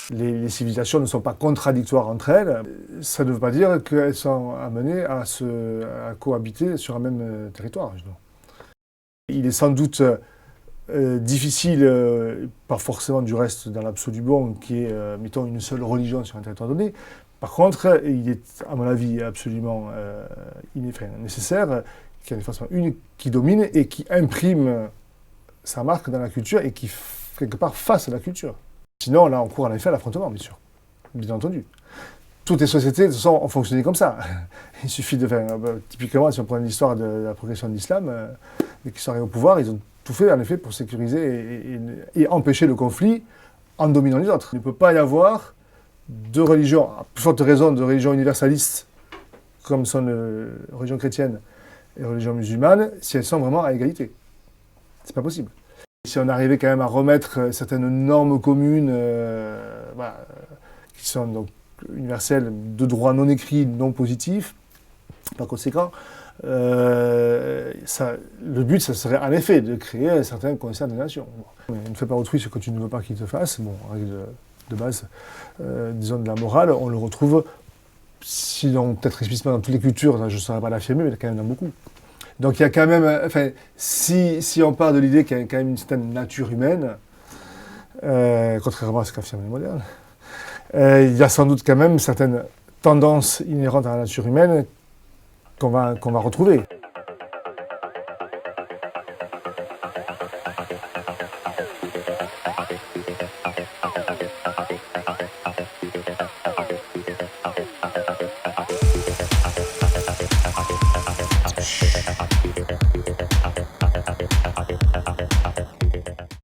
Les civilisations ne sont pas contradictoires entre elles. Ça ne veut pas dire qu'elles sont amenées à cohabiter sur un même territoire. Il est sans doute difficile, pas forcément du reste dans l'absolu bon, qui est, mettons, une seule religion sur un territoire donné. Par contre, il est, à mon avis, absolument nécessaire qu'il y ait une façon unique qui domine et qui imprime sa marque dans la culture et qui, quelque part, fasse la culture. Sinon, là, on court en effet à l'affrontement, bien sûr. Bien entendu. Toutes les sociétés, de toute façon, ont fonctionné comme ça. Il suffit de faire... typiquement, si on prend l'histoire de la progression de l'islam, dès qu'ils sont arrivés au pouvoir, ils ont tout fait, en effet, pour sécuriser et empêcher le conflit en dominant les autres. Il ne peut pas y avoir de religion, à plus forte raison de religion universaliste, comme sont les religions chrétiennes et les religions musulmanes, si elles sont vraiment à égalité. C'est pas possible. Si on arrivait quand même à remettre certaines normes communes qui sont donc universelles, de droit non écrit, non positif, par conséquent, le but, ça serait en effet de créer un certain concert des nations. Bon. Ne fais pas autrui ce que tu ne veux pas qu'il te fasse. Bon, en règle de base, disons de la morale, on le retrouve, sinon peut-être explicitement dans toutes les cultures, je ne saurais pas l'affirmer, mais quand même dans beaucoup. Donc il y a quand même, enfin, si on part de l'idée qu'il y a quand même une certaine nature humaine, contrairement à ce qu'affirment les modernes, il y a sans doute quand même certaines tendances inhérentes à la nature humaine qu'on va retrouver.